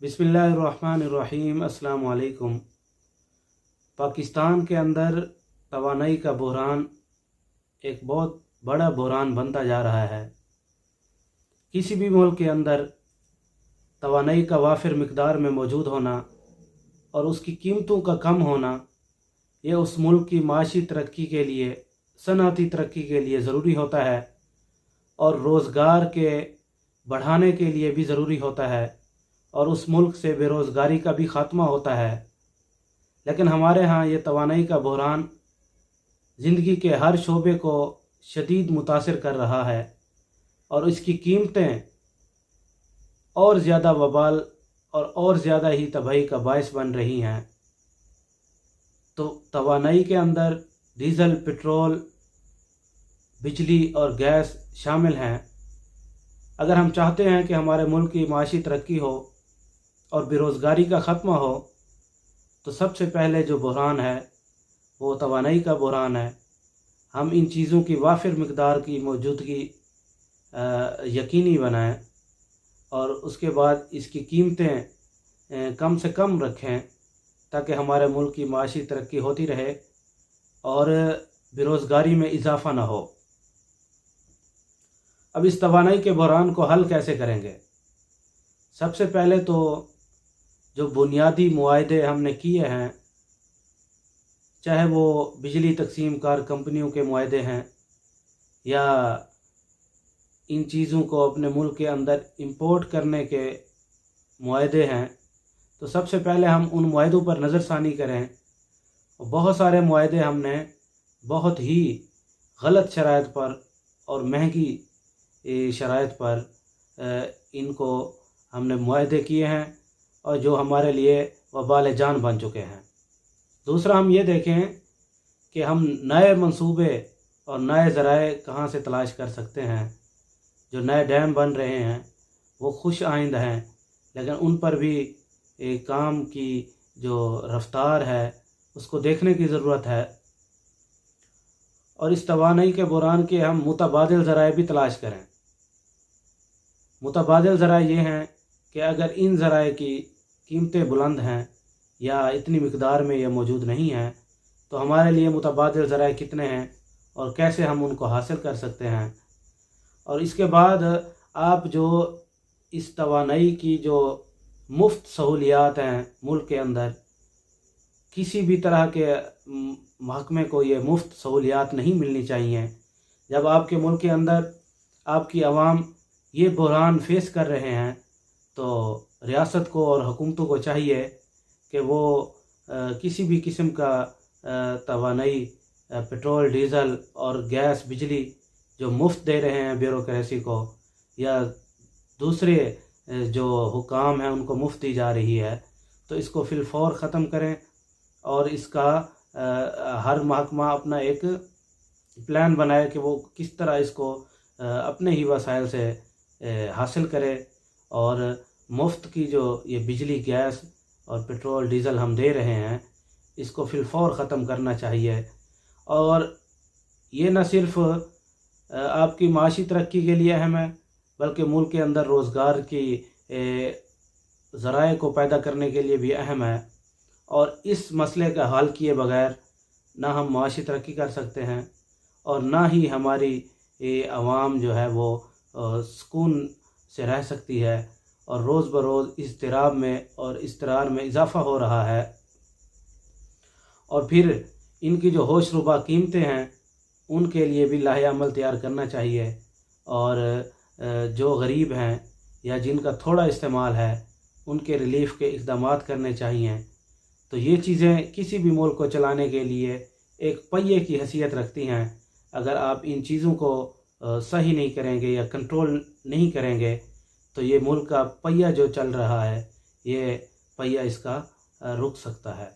बिस्मिल्लाहिर्रहमानिर्रहीम। अस्सलाम वालेकुम। पाकिस्तान के अंदर तवानाई का बहरान एक बहुत बड़ा बहरान बनता जा रहा है। किसी भी मुल्क के अंदर तवानाई का वाफिर मिकदार में मौजूद होना और उसकी कीमतों का कम होना, ये उस मुल्क की माशी तरक्की के लिए, सनअती तरक्की के लिए ज़रूरी होता है और रोज़गार के बढ़ाने के लिए भी ज़रूरी होता है और उस मुल्क से बेरोज़गारी का भी ख़ात्मा होता है। लेकिन हमारे यहाँ ये तवानाई का बहरान ज़िंदगी के हर शोबे को शदीद मुतासिर कर रहा है और इसकी कीमतें और ज़्यादा वबाल और ज़्यादा ही तबाही का बायस बन रही हैं। तो तवानाई के अंदर डीज़ल, पेट्रोल, बिजली और गैस शामिल हैं। अगर हम चाहते हैं कि हमारे मुल्क की माशी तरक्की हो और बेरोज़गारी का ख़त्मा हो, तो सबसे पहले जो बहरान है वो तवानाई का बहरान है। हम इन चीज़ों की वाफिर मिकदार की मौजूदगी यकीनी बनाएं और उसके बाद इसकी कीमतें कम से कम रखें ताकि हमारे मुल्क की माशी तरक्की होती रहे और बेरोज़गारी में इजाफ़ा ना हो। अब इस तवानाई के बहरान को हल कैसे करेंगे? सबसे पहले तो जो बुनियादी मुआहदे हमने किए हैं, चाहे वो बिजली तकसीम कार कंपनियों के मुआहदे हैं या इन चीज़ों को अपने मुल्क के अंदर इंपोर्ट करने के मुआहदे हैं, तो सबसे पहले हम उन मुआहदों पर नज़रसानी करें। बहुत सारे मुआहदे हमने बहुत ही गलत शराइत पर और महंगी शराइत पर इनको हमने मुआहदे किए हैं और जो हमारे लिए वबाल जान बन चुके हैं। दूसरा, हम ये देखें कि हम नए मंसूबे और नए ज़राए कहाँ से तलाश कर सकते हैं। जो नए डैम बन रहे हैं वो खुश आइंद हैं, लेकिन उन पर भी काम की जो रफ्तार है उसको देखने की ज़रूरत है। और इस तवानाई के बहरान के हम मुतबादिल ज़राए भी तलाश करें। मुतबादिल ज़राए ये हैं कि अगर इन ज़राए की कीमतें बुलंद हैं या इतनी मिकदार में ये मौजूद नहीं हैं, तो हमारे लिए मुतबादिल ज़राए कितने हैं और कैसे हम उनको हासिल कर सकते हैं। और इसके बाद आप जो इस तवानाई की जो मुफ्त सहूलियात हैं मुल्क के अंदर, किसी भी तरह के महकमे को ये मुफ्त सहूलियात नहीं मिलनी चाहिए। जब आपके मुल्क के अंदर आपकी आवाम ये बहरान फेस कर रहे हैं, तो रियासत को और हुकूमतों को चाहिए कि वो किसी भी किस्म का तवानाई, पेट्रोल, डीज़ल और गैस, बिजली जो मुफ्त दे रहे हैं ब्यूरोक्रेसी को या दूसरे जो हुकाम हैं उनको मुफ्त दी जा रही है, तो इसको फिलफौर ख़त्म करें और इसका हर महकमा अपना एक प्लान बनाए कि वो किस तरह इसको अपने ही वसाइल से हासिल करे। और मुफ्त की जो ये बिजली, गैस और पेट्रोल, डीज़ल हम दे रहे हैं, इसको फिलफौर ख़त्म करना चाहिए। और ये न सिर्फ़ आपकी माशी तरक्की के लिए अहम है, बल्कि मुल्क के अंदर रोज़गार की ज़राए को पैदा करने के लिए भी अहम है। और इस मसले का हल किए बगैर ना हम माशी तरक्की कर सकते हैं और ना ही हमारी आवाम जो है वो सुकून से रह सकती है और रोज़ बरोज़ इज़्तिराब में और इज़्तिरार में इजाफ़ा हो रहा है। और फिर इनकी जो होशरुबा कीमतें हैं उनके लिए भी लाहे अमल तैयार करना चाहिए और जो गरीब हैं या जिनका थोड़ा इस्तेमाल है उनके रिलीफ़ के इक़दामात करने चाहिए। तो ये चीज़ें किसी भी मुल्क को चलाने के लिए एक पहिए की हैसियत रखती हैं। अगर आप इन चीज़ों को सही नहीं करेंगे या कंट्रोल नहीं करेंगे, तो ये मुल्क का पहिया जो चल रहा है, ये पहिया इसका रुक सकता है।